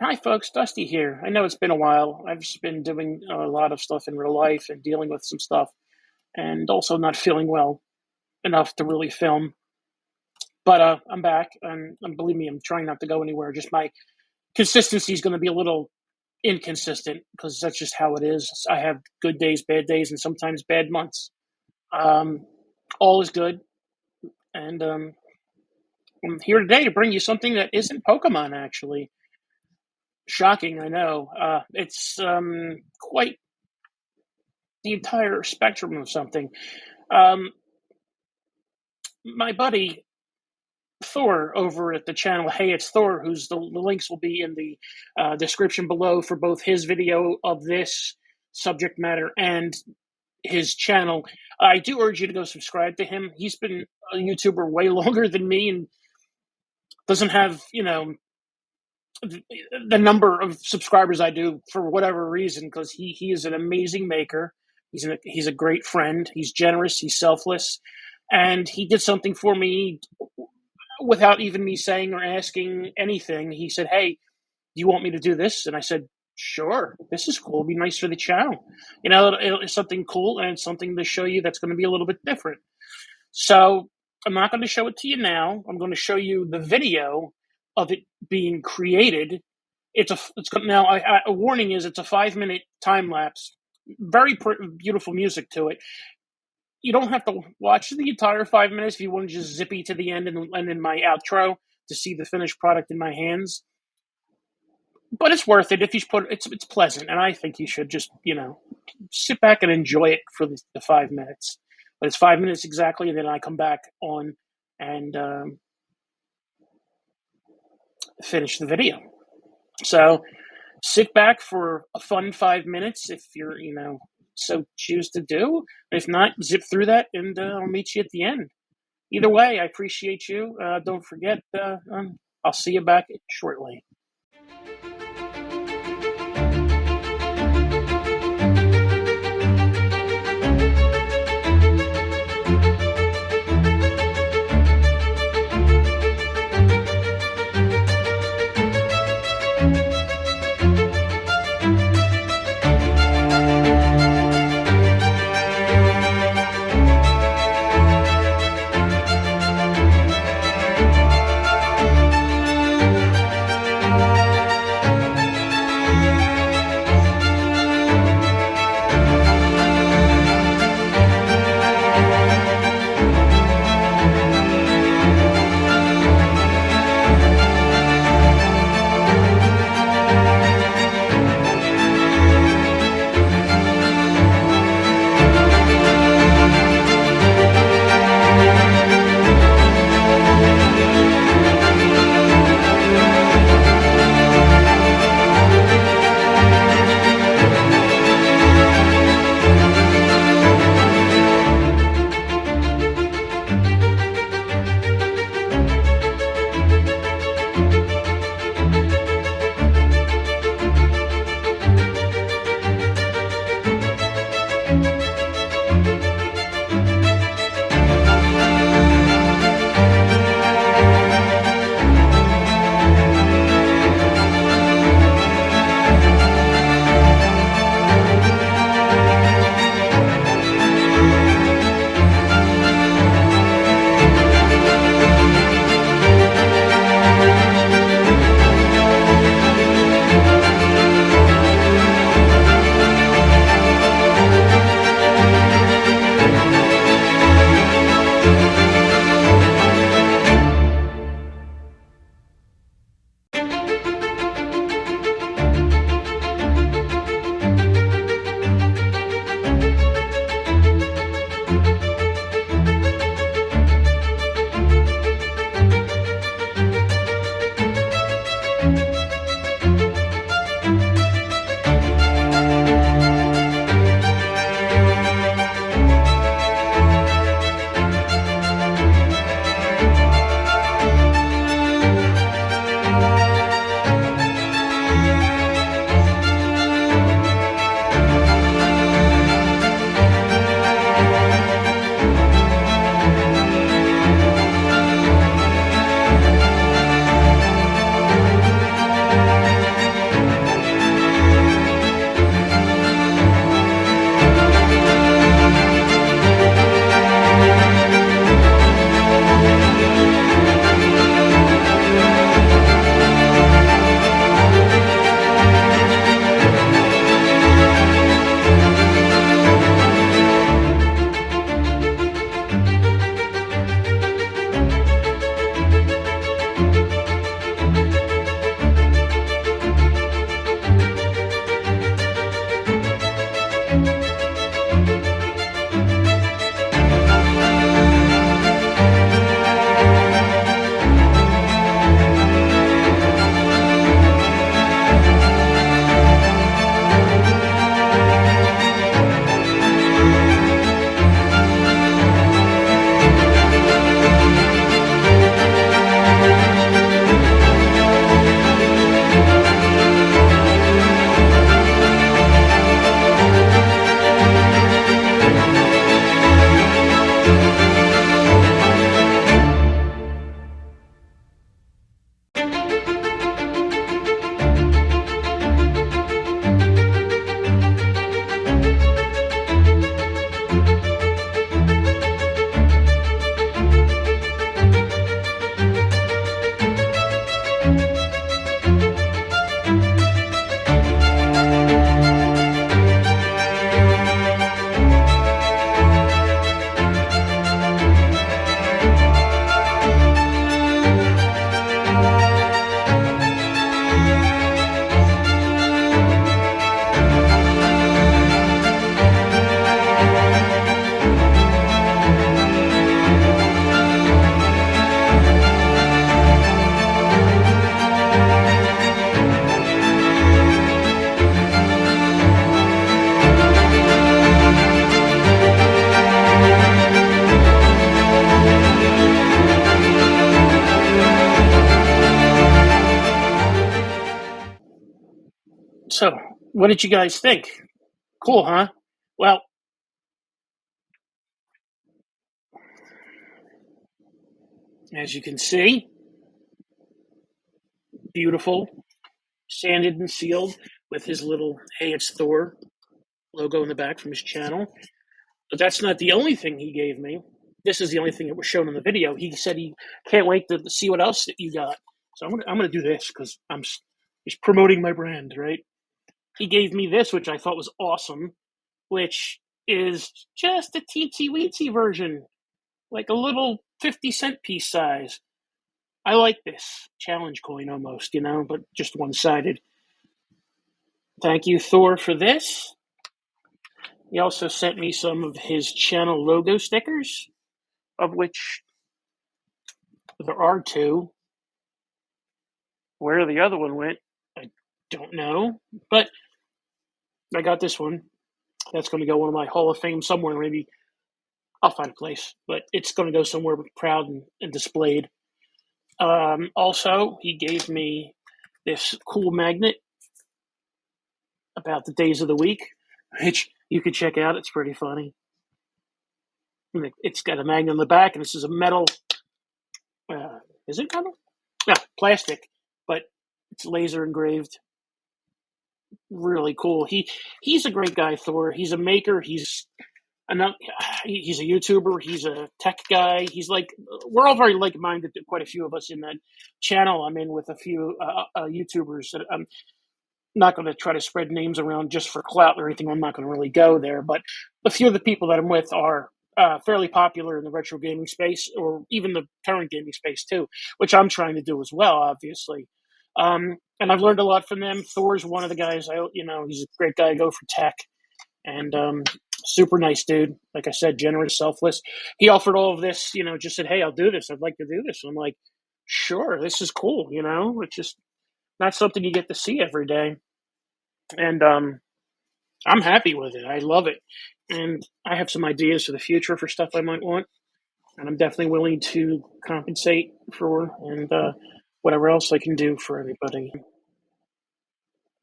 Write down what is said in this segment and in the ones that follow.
Hi, folks. Dusty here. I know it's been a while. I've just been doing a lot of stuff in real life and dealing with some stuff, and also not feeling well enough to really film. But I'm back, and believe me, I'm trying not to go anywhere. Just my consistency is going to be a little inconsistent because that's just how it is. I have good days, bad days, and sometimes bad months. Um, all is good, and I'm here today to bring you something that isn't Pokemon. Actually, shocking, I know. It's quite the entire spectrum of something. Um, my buddy Thor over at the channel Hey It's Thor, the links will be in the description below for both his video of this subject matter and his channel. I do urge you to go subscribe to him. He's been a YouTuber way longer than me and doesn't have, the number of subscribers I do for whatever reason, because he is an amazing maker. He's a great friend. He's generous. He's selfless, and he did something for me without even me saying or asking anything. He said, "Hey, do you want me to do this?" And I said, "Sure. This is cool. It'll be nice for the channel. It's something cool and it's something to show you that's going to be a little bit different." So I'm not going to show it to you now. I'm going to show you the video of it being created. Now. A warning is it's a 5-minute time lapse. Very beautiful music to it. You don't have to watch the entire 5 minutes if you want to just zippy to the end and in my outro to see the finished product in my hands. But it's worth it if you put it's pleasant, and I think you should just sit back and enjoy it for the 5 minutes. But it's 5 minutes exactly, and then I come back on and finish the video. So sit back for a fun 5 minutes if you're so choose to do. If not, zip through that, and I'll meet you at the end. Either way, I appreciate you. Don't forget, I'll see you back shortly. So, what did you guys think? Cool, huh? Well, as you can see, beautiful, sanded and sealed with his little "Hey, it's Thor" logo in the back from his channel. But that's not the only thing he gave me. This is the only thing that was shown in the video. He said he can't wait to see what else that you got. So I'm gonna do this because he's promoting my brand, right? He gave me this, which I thought was awesome, which is just a teensy weensy version, like a little 50-cent piece size. I like this challenge coin almost, but just one sided. Thank you, Thor, for this. He also sent me some of his channel logo stickers, of which there are two. Where the other one went, I don't know. But I got this one. That's going to go in my Hall of Fame somewhere. Maybe I'll find a place, but it's going to go somewhere proud and displayed. Also, he gave me this cool magnet about the days of the week, which you can check out. It's pretty funny. It's got a magnet on the back, and this is a metal. Is it metal? No, plastic, but it's laser engraved. Really cool. He's a great guy, Thor. He's a maker. He's a YouTuber. He's a tech guy. He's like we're all very like minded. Quite a few of us in that channel. I'm in with a few YouTubers. That I'm not going to try to spread names around just for clout or anything. I'm not going to really go there. But a few of the people that I'm with are fairly popular in the retro gaming space, or even the current gaming space too, which I'm trying to do as well, obviously. And I've learned a lot from them. Thor's one of the guys. He's a great guy. I go for tech, and super nice dude. Like I said, generous, selfless. He offered all of this. Just said, "Hey, I'll do this. I'd like to do this." And I'm like, "Sure, this is cool." It's just not something you get to see every day, and I'm happy with it. I love it, and I have some ideas for the future for stuff I might want, and I'm definitely willing to compensate for and whatever else I can do for everybody.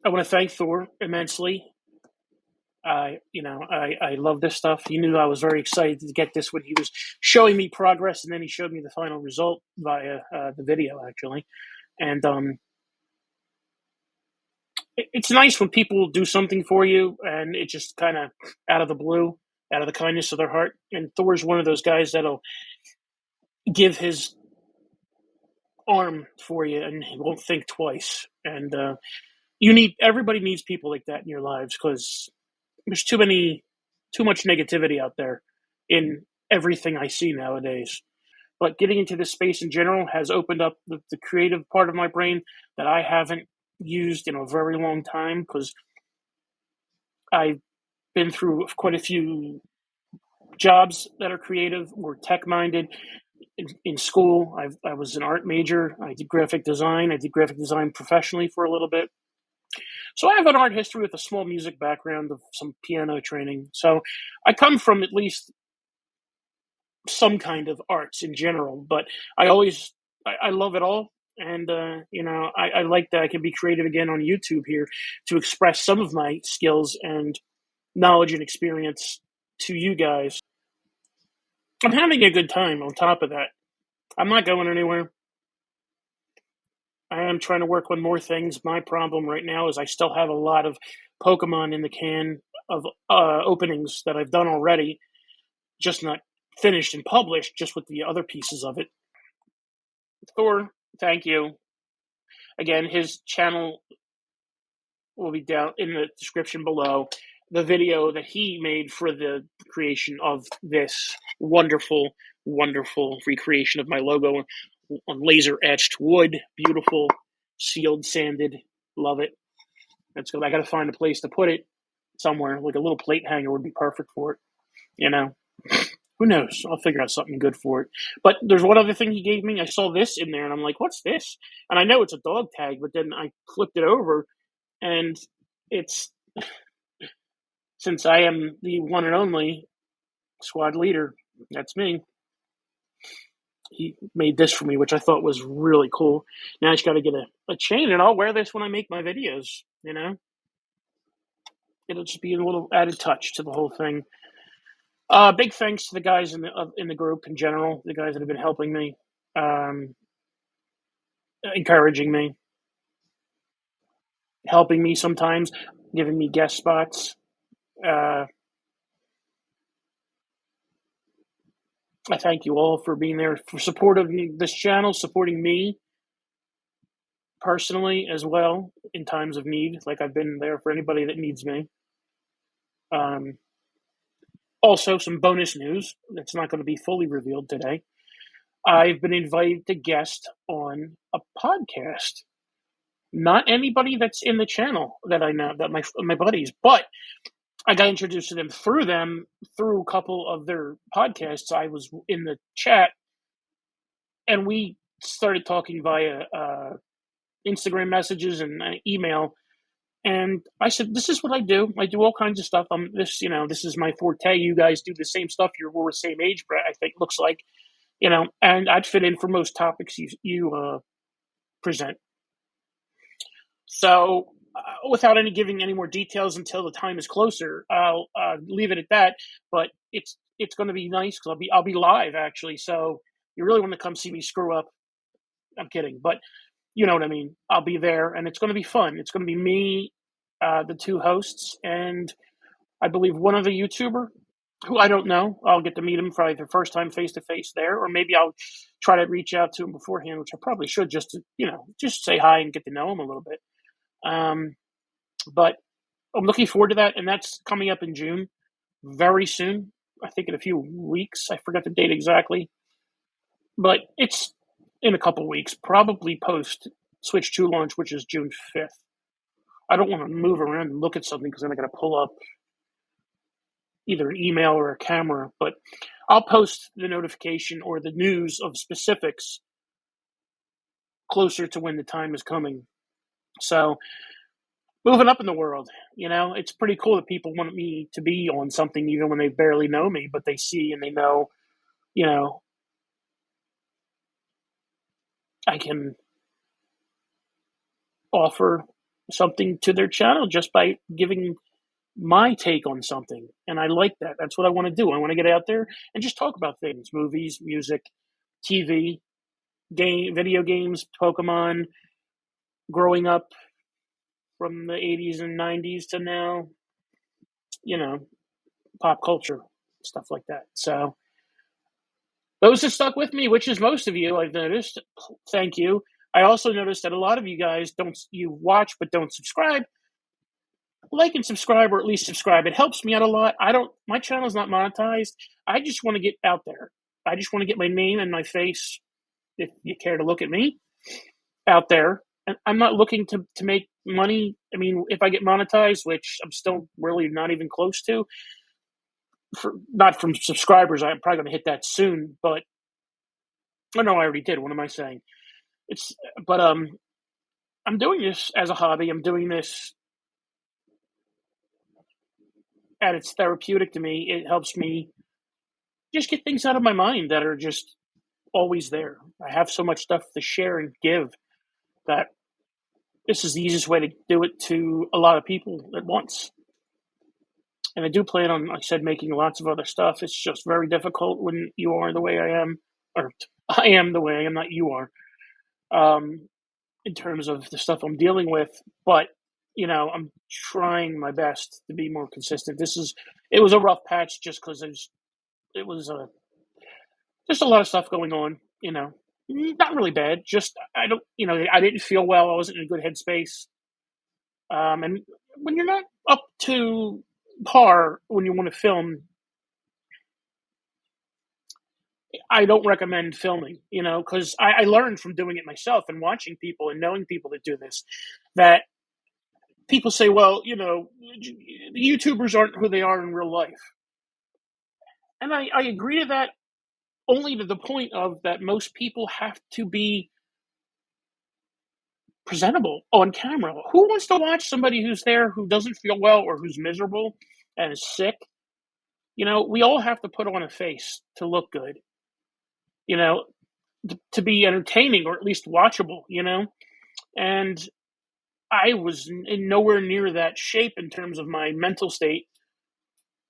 I want to thank Thor immensely. I love this stuff. He knew I was very excited to get this when he was showing me progress, and then he showed me the final result via the video, actually. And it's nice when people do something for you, and it just kind of out of the blue, out of the kindness of their heart. And Thor's one of those guys that'll give his arm for you, and he won't think twice. And everybody needs people like that in your lives because there's too much negativity out there in everything I see nowadays. But getting into this space in general has opened up the creative part of my brain that I haven't used in a very long time because I've been through quite a few jobs that are creative or tech minded. In school, I was an art major. I did graphic design. I did graphic design professionally for a little bit. So I have an art history with a small music background of some piano training. So I come from at least some kind of arts in general, but I love it all. And, I like that I can be creative again on YouTube here to express some of my skills and knowledge and experience to you guys. I'm having a good time on top of that. I'm not going anywhere. I am trying to work on more things. My problem right now is I still have a lot of Pokemon in the can of openings that I've done already, just not finished and published, just with the other pieces of it. Thor, thank you. Again, his channel will be down in the description below. The video that he made for the creation of this wonderful, wonderful recreation of my logo on laser etched wood. Beautiful, sealed, sanded. Love it. That's good. I got to find a place to put it somewhere. Like a little plate hanger would be perfect for it. You know, who knows? I'll figure out something good for it. But there's one other thing he gave me. I saw this in there, and I'm like, "What's this?" And I know it's a dog tag, but then I flipped it over, and it's since I am the one and only squad leader, that's me. He made this for me, which I thought was really cool. Now I just got to get a chain, and I'll wear this when I make my videos. it'll just be a little added touch to the whole thing. Big thanks to the guys in the group in general, the guys that have been helping me, um, encouraging me, helping me sometimes, giving me guest spots. Uh, I thank you all for being there, for supporting this channel, supporting me personally as well in times of need. Like I've been there for anybody that needs me. Um, Also, some bonus news that's not going to be fully revealed today. I've been invited to guest on a podcast. Not anybody that's in the channel that I know, that my buddies, but I got introduced to them through a couple of their podcasts. I was in the chat, and we started talking via Instagram messages and email. And I said, "This is what I do. I do all kinds of stuff. This is my forte. You guys do the same stuff. We're the same age, but I think looks like, and I'd fit in for most topics you present." So, without giving any more details until the time is closer, I'll leave it at that. But it's going to be nice because I'll be live actually. So you really want to come see me screw up? I'm kidding, but you know what I mean. I'll be there, and it's going to be fun. It's going to be me, the two hosts, and I believe one other YouTuber who I don't know. I'll get to meet him for the first time face to face there, or maybe I'll try to reach out to him beforehand, which I probably should just to just say hi and get to know him a little bit. Um, but I'm looking forward to that, and that's coming up in June, very soon. I think in a few weeks. I forgot the date exactly, but it's in a couple weeks, probably post Switch 2 launch, which is June 5th. I don't want to move around and look at something because then I got to pull up either an email or a camera, but I'll post the notification or the news of specifics closer to when the time is coming. So, moving up in the world, it's pretty cool that people want me to be on something even when they barely know me, but they see and they know, you know, I can offer something to their channel just by giving my take on something. And I like that. That's what I want to do. I want to get out there and just talk about things, movies, music, TV, video games, Pokemon, growing up from the 80s and 90s to now, you know, pop culture, stuff like that. So those have stuck with me, which is most of you, I've noticed. Thank you. I also noticed that a lot of you guys you watch but don't subscribe. Like and subscribe, or at least subscribe. It helps me out a lot. My channel's not monetized. I just want to get out there. I just want to get my name and my face, if you care to look at me, out there. And I'm not looking to make money. I mean, if I get monetized, which I'm still really not even close to, not from subscribers, I'm probably going to hit that soon. But oh no, I already did. What am I saying? It's but I'm doing this as a hobby. I'm doing this, and it's therapeutic to me. It helps me just get things out of my mind that are just always there. I have so much stuff to share and give that this is the easiest way to do it to a lot of people at once. And I do plan on, like I said, making lots of other stuff. It's just very difficult when you are the way I am, or I am the way I am, not you are, in terms of the stuff I'm dealing with. But, I'm trying my best to be more consistent. It was a rough patch just because it was just a lot of stuff going on, not really bad. Just, I didn't feel well. I wasn't in a good headspace. And when you're not up to par when you want to film, I don't recommend filming, because I learned from doing it myself and watching people and knowing people that do this, that people say, well, the YouTubers aren't who they are in real life. And I agree to that, only to the point of that most people have to be presentable on camera. Who wants to watch somebody who's there who doesn't feel well or who's miserable and is sick? We all have to put on a face to look good, you know, to be entertaining or at least watchable, and I was in nowhere near that shape in terms of my mental state.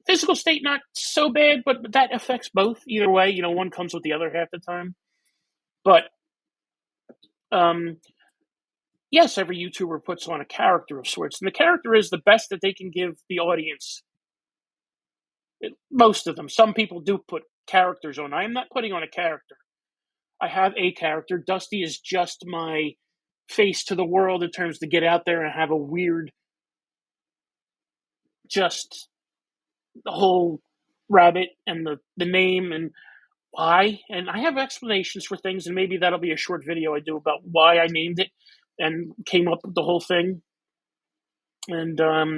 Physical state, not so bad, but that affects both. Either way, one comes with the other half the time. But um, yes, every YouTuber puts on a character of sorts, and the character is the best that they can give the audience. Most of them. Some people do put characters on. I am not putting on a character. I have a character. Dusty is just my face to the world in terms to get out there and have a weird, just the whole rabbit and the name and why. And I have explanations for things, and maybe that'll be a short video I do about why I named it and came up with the whole thing. And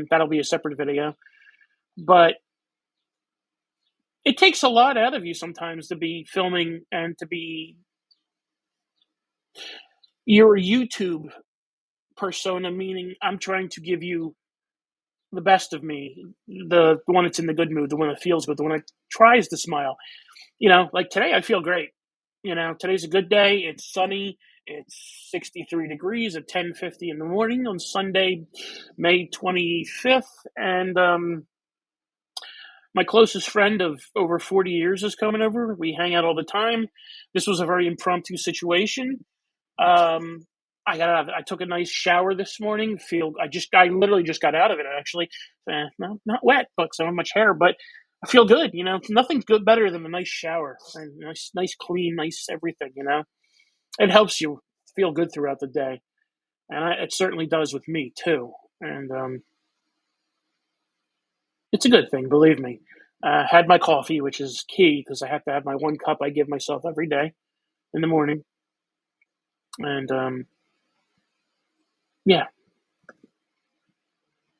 that'll be a separate video. But it takes a lot out of you sometimes to be filming and to be your YouTube persona, meaning I'm trying to give you the best of me, the one that's in the good mood, the one that feels good, the one that tries to smile. Like today, I feel great. Today's a good day. It's sunny. It's 63 degrees at 10:50 in the morning on Sunday, May 25th, and my closest friend of over 40 years is coming over. We hang out all the time. This was a very impromptu situation. Um, I took a nice shower this morning. I literally just got out of it. Actually, no, not wet, but I don't have much hair. But I feel good. Nothing's good better than a nice shower and nice clean, nice everything. It helps you feel good throughout the day, and it certainly does with me too. And it's a good thing, believe me. Had my coffee, which is key because I have to have my 1 cup I give myself every day in the morning. And yeah,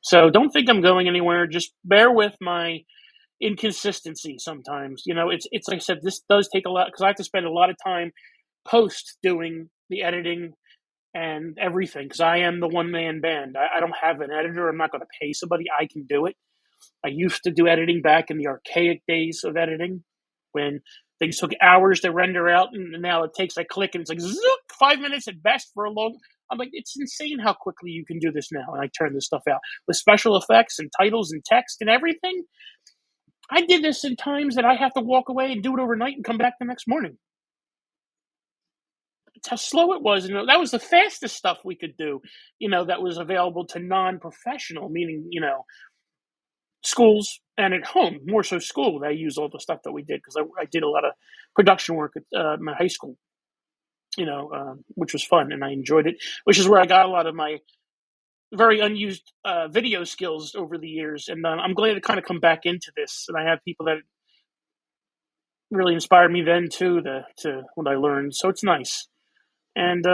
so don't think I'm going anywhere. Just bear with my inconsistency sometimes. It's like I said, this does take a lot because I have to spend a lot of time post doing the editing and everything because I am the one man band. I don't have an editor. I'm not going to pay somebody. I can do it. I used to do editing back in the archaic days of editing when things took hours to render out, and now it takes a click and it's like zoop, 5 minutes at best for a long. I'm like, it's insane how quickly you can do this now. And I turn this stuff out with special effects and titles and text and everything. I did this in times that I have to walk away and do it overnight and come back the next morning. It's how slow it was. And that was the fastest stuff we could do, that was available to non professional, meaning, schools and at home, more so school. I use all the stuff that we did because I did a lot of production work at my high school, which was fun and I enjoyed it, which is where I got a lot of my very unused video skills over the years. And I'm glad to kind of come back into this. And I have people that really inspired me then too, to what I learned. So it's nice. And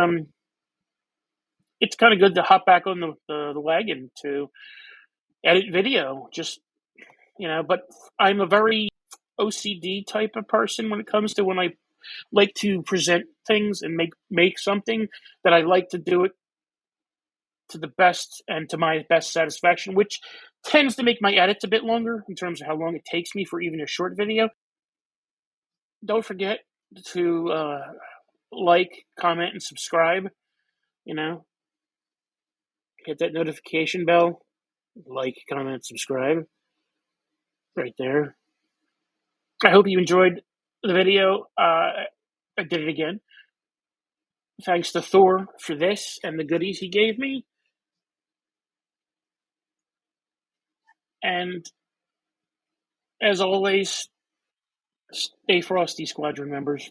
it's kind of good to hop back on the wagon to edit video, just, but I'm a very OCD type of person when it comes to when I like to present things and make something that I like to do it to the best and to my best satisfaction, which tends to make my edits a bit longer in terms of how long it takes me for even a short video. Don't forget to like, comment, and subscribe. You know, hit that notification bell. Like, comment, subscribe. Right there. I hope you enjoyed the video. I did it again. Thanks to Thor for this and the goodies he gave me. And as always, stay frosty, Squadron members.